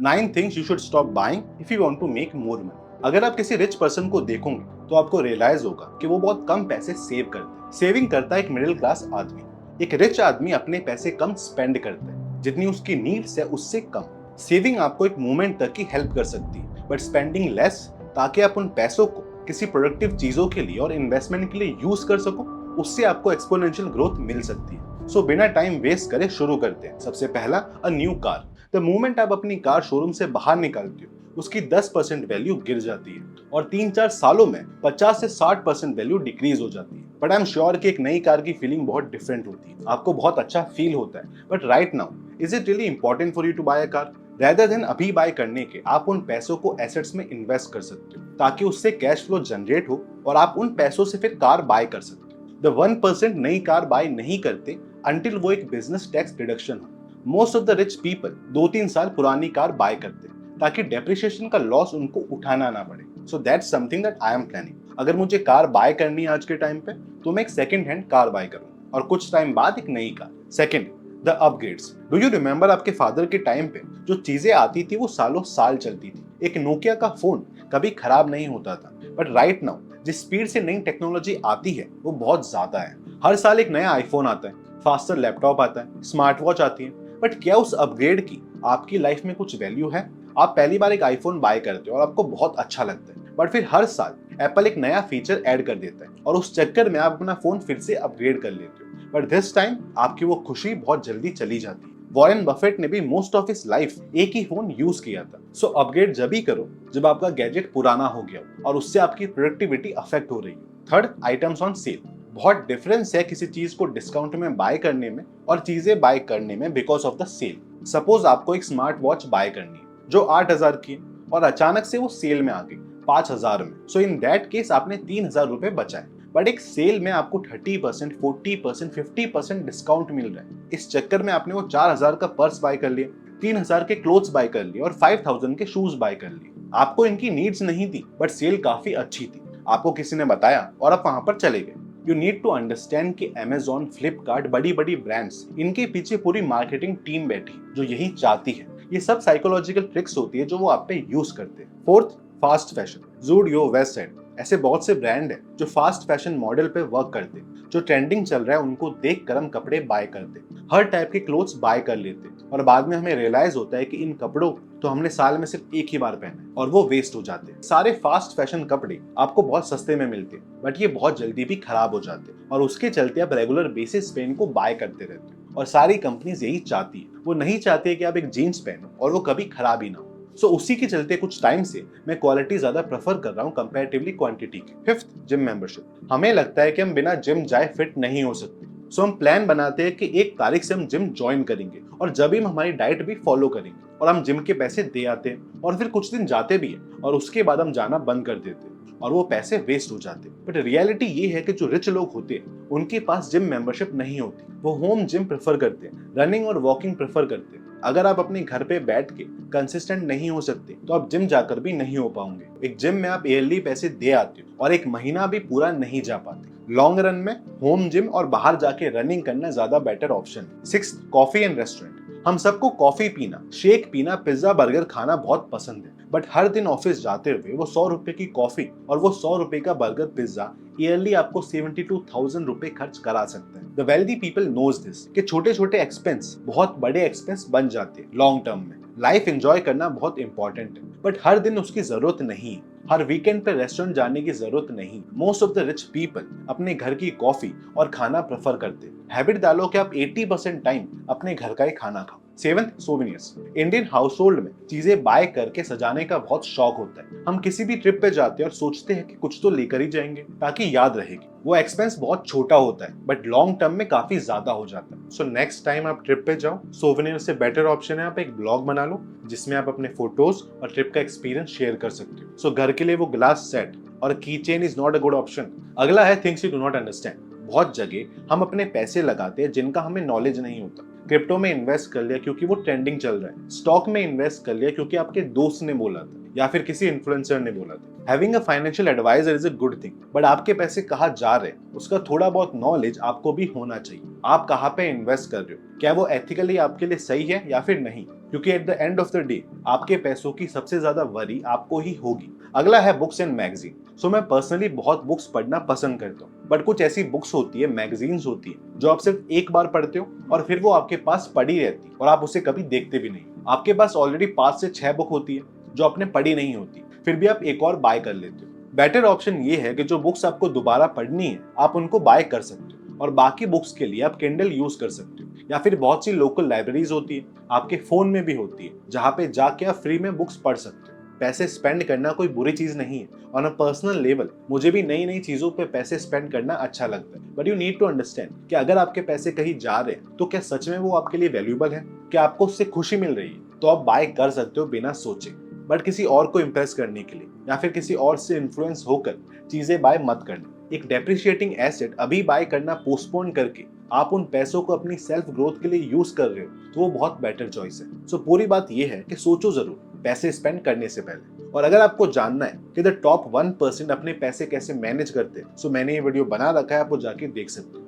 9 things you should stop buying if you want to make more money. अगर आप किसी rich person को देखोगे तो आपको रियलाइज होगा कि वो बहुत कम पैसे सेव करते हैं। सेविंग करता है एक मिडिल क्लास आदमी। एक रिच आदमी अपने पैसे कम स्पेंड करता है, जितनी उसकी नीड्स है उससे कम। सेविंग आपको एक मोमेंट तक की हेल्प कर सकती है, बट स्पेंडिंग लेस ताकि आप उन पैसों को किसी प्रोडक्टिव चीजों के लिए और इन्वेस्टमेंट के लिए यूज कर सको, उससे आपको एक्सपोनेंशियल ग्रोथ मिल सकती है। सो बिना टाइम वेस्ट करे शुरू करते हैं। सबसे पहला, a new car. The moment आप अपनी कार शोरूम से बाहर निकालते हो, उसकी 10% वैल्यू गिर जाती है और 3-4 सालों में 50 से 60% वैल्यू डिक्रीज हो जाती है। बट आई एम श्योर कि एक नई कार की फीलिंग बहुत डिफरेंट होती है, आपको बहुत अच्छा फील होता है। But right now, is it really important for you to buy a car? Rather than अभी बाय करने के, आप उन पैसों को एसेट्स में इन्वेस्ट कर सकते हो ताकि उससे कैश फ्लो जनरेट हो और आप उन पैसों से फिर कार बाय कर सकते हो। द 1% नई कार बाय नहीं करते अंटिल वो एक बिजनेस टैक्स डिडक्शन हो। Most of the rich people 2-3 साल पुरानी कार बाय करते हैं ताकि डेप्रिसिएशन का लॉस उनको उठाना ना पड़े। So that's something that I am planning. अगर मुझे कार बाय करनी है आज के टाइम पे, तो मैं एक सेकंड हैंड कार बाय करूंगा और कुछ टाइम बाद एक नई car. Second, the upgrades. Do you remember आपके फादर के टाइम पे जो चीजें आती थी वो सालों साल चलती थी। एक नोकिया का फोन कभी खराब नहीं होता था। बट राइट नाउ जिस स्पीड से नई टेक्नोलॉजी आती है वो बहुत ज्यादा है। हर साल एक नया आईफोन आता है, फास्टर लैपटॉप आता है, स्मार्ट वॉच आती है। बट क्या उस अपग्रेड की आपकी लाइफ में कुछ वैल्यू है? आप पहली बार एक आईफोन बाय करते हो और आपको बहुत अच्छा लगता है, बट फिर हर साल एप्पल एक नया फीचर ऐड कर देता है और उस चक्कर में आप अपना फोन फिर से अपग्रेड कर लेते हो। बट दिस टाइम आपकी वो खुशी बहुत जल्दी चली जाती है। वॉरेन बफेट ने भी मोस्ट ऑफ हिज लाइफ एक ही फोन यूज किया था। सो अपग्रेड जब ही करो जब आपका गैजेट पुराना हो गया और उससे आपकी प्रोडक्टिविटी अफेक्ट हो रही है। Third, items on sale. बहुत डिफरेंस है किसी चीज को डिस्काउंट में बाय करने में और चीजें बाय करने में because of the sale. Suppose आपको एक स्मार्ट वॉच बाय करनी है जो 8,000 की है और अचानक से वो सेल में आ गई 5,000 में। सो इन दैट केस आपने 3,000 रुपए बचाए। बट एक सेल में आपको 30%, 40%, 50% डिस्काउंट मिल रहा है। इस चक्कर में आपने वो 4,000 का पर्स बाय कर लिया, 3,000 के क्लोथ्स बाय कर लिए और 5,000 के शूज बाय कर लिए। आपको इनकी नीड्स नहीं थी, बट सेल काफी अच्छी थी, आपको किसी ने बताया और आप वहां पर चले गए। यू नीड टू अंडरस्टैंड कि अमेजॉन, फ्लिपकार्ट, बड़ी बड़ी ब्रांड्स, इनके पीछे पूरी मार्केटिंग टीम बैठी जो यही चाहती है। ये सब साइकोलॉजिकल ट्रिक्स होती है जो वो आप पे यूज करते हैं। Fourth, fast fashion. Zudio, Westside, ऐसे बहुत से ब्रांड हैं जो फास्ट फैशन मॉडल पे वर्क करते हैं। जो ट्रेंडिंग चल रहा है उनको देख कर हम कपड़े बाय करते हैं, हर टाइप के क्लोथ्स बाय कर लेते हैं और बाद में हमें रियलाइज होता है कि इन कपड़ों तो हमने साल में सिर्फ एक ही बार पहना है और वो वेस्ट हो जाते हैं। सारे फास्ट फैशन कपड़े आपको बहुत सस्ते में मिलते हैं, बट ये बहुत जल्दी भी खराब हो जाते हैं और उसके चलते आप रेगुलर बेसिस पे इनको बाय करते रहते हो। और सारी कंपनीज यही चाहती है, वो नहीं चाहती है कि आप एक जीन्स पहनो और वो कभी खराब ही ना हो। सो उसी के चलते कुछ टाइम से मैं क्वालिटी ज्यादा प्रेफर कर रहा हूँ कंपैरेटिवली क्वांटिटी की। Fifth, gym membership. हमें लगता है कि हम बिना जिम जाए फिट नहीं हो सकते, सो हम प्लान बनाते हैं कि 1 तारीख से हम जिम ज्वाइन करेंगे और जब भी हम हमारी डाइट भी फॉलो करेंगे और हम जिम के पैसे दे आते हैं और फिर कुछ दिन जाते भी हैं और उसके बाद हम जाना बंद कर देते हैं और वो पैसे वेस्ट हो जाते हैं। बट रियलिटी ये है कि जो रिच लोग होते हैं उनके पास जिम मेंबरशिप नहीं होती, वो होम जिम प्रेफर करते हैं, रनिंग और वॉकिंग प्रेफर करते हैं। अगर आप अपने घर पे बैठ के कंसिस्टेंट नहीं हो सकते तो आप जिम जाकर भी नहीं हो पाओगे। एक जिम में आप ईयरली पैसे दे आते हो और एक महीना भी पूरा नहीं जा पाते। लॉन्ग रन में होम जिम और बाहर जाके रनिंग करना ज्यादा बेटर ऑप्शन है। Sixth, coffee and restaurant. हम सबको कॉफी पीना, शेक पीना, पिज्जा बर्गर खाना बहुत पसंद है, बट हर दिन ऑफिस जाते हुए वो 100 रुपए की कॉफी और वो 100 रुपए का बर्गर पिज्जा ईयरली आपको 72,000 रुपए खर्च करा सकता है। The wealthy people knows this कि छोटे छोटे एक्सपेंस बहुत बड़े एक्सपेंस बन जाते हैं लॉन्ग टर्म में। लाइफ एंजॉय करना बहुत इंपॉर्टेंट है, बट हर दिन उसकी जरूरत नहीं है। हर वीकेंड पे रेस्टोरेंट जाने की जरूरत नहीं। Most of the rich people अपने घर की कॉफी और खाना प्रेफर करते हैं। हैबिट डालो कि आप 80% टाइम अपने घर का ही खाना खाओ। Seventh, souvenirs. Indian house hold में चीजें बाय करके सजाने का बहुत शौक होता है। हम किसी भी ट्रिप पे जाते हैं और सोचते हैं कि कुछ तो लेकर ही जाएंगे ताकि याद रहेगी। वो एक्सपेंस बहुत छोटा होता है, बट लॉन्ग टर्म में काफी ज्यादा हो जाता है। सो नेक्स्ट टाइम आप ट्रिप पे जाओ, सोवेनियर से बेटर ऑप्शन है आप एक ब्लॉग बना लो जिसमें आप अपने फोटोज और ट्रिप का एक्सपीरियंस शेयर कर सकते हो। सो घर के लिए वो ग्लास सेट और की chain is not a good option. अगला है things you do not understand. बहुत जगह हम अपने पैसे लगाते हैं जिनका हमें नॉलेज नहीं होता। क्रिप्टो में इन्वेस्ट कर लिया क्योंकि वो ट्रेंडिंग चल रहा है, स्टॉक में इन्वेस्ट कर लिया क्योंकि आपके दोस्त ने बोला था या फिर किसी इन्फ्लुएंसर ने बोला था। Having a financial advisor is a good thing, but आपके पैसे कहाँ जा रहे हैं उसका थोड़ा बहुत नॉलेज आपको भी होना चाहिए। आप कहाँ पे इन्वेस्ट कर रहे हो, क्या वो एथिकली आपके लिए सही है या फिर नहीं। क्योंकि at the end of the day आपके पैसों की सबसे ज्यादा वरी आपको ही होगी। अगला है बुक्स एंड मैगजीन। सो मैं पर्सनली बहुत बुक्स पढ़ना पसंद करता हूँ, बट कुछ ऐसी बुक्स होती है, मैगजीन्स होती है जो आप सिर्फ एक बार पढ़ते हो और फिर वो आपके पास पड़ी रहती है और आप उसे कभी देखते भी नहीं। आपके पास ऑलरेडी 5 से 6 बुक होती है जो आपने पढ़ी नहीं होती, फिर भी आप एक और बाय कर लेते हो। बेटर ऑप्शन ये है कि जो बुक्स आपको दोबारा पढ़नी है आप उनको बाय कर सकते हो और बाकी बुक्स के लिए आप किंडल यूज कर सकते हो, या फिर बहुत सी लोकल लाइब्रेरीज होती है, आपके फोन में भी होती है, जहाँ पे जाके आप फ्री में बुक्स पढ़ सकते हो। पैसे स्पेंड करना कोई बुरी चीज नहीं है। ऑन अ पर्सनल लेवल मुझे भी नई नई चीजों पे पैसे स्पेंड करना अच्छा लगता है, but you need to understand कि अगर आपके पैसे कहीं जा रहे हैं तो क्या सच में वो आपके लिए वैल्यूएबल है, क्या आपको उससे खुशी मिल रही है, तो आप बाय कर सकते हो बिना सोचे। बट किसी और को इम्प्रेस करने के लिए या फिर किसी और से इन्फ्लुएंस होकर चीजें बाय मत करना। एक डेप्रिशिएटिंग एसेट अभी बाय करना पोस्टपोन करके आप उन पैसों को अपनी सेल्फ ग्रोथ के लिए यूज कर रहे हो तो वो बहुत बेटर चॉइस है। सो पूरी बात ये है कि सोचो जरूर पैसे स्पेंड करने से पहले। और अगर आपको जानना है कि द टॉप 1% अपने पैसे कैसे मैनेज करते हैं, सो मैंने ये वीडियो बना रखा है, आप वो जाके देख सकते हो।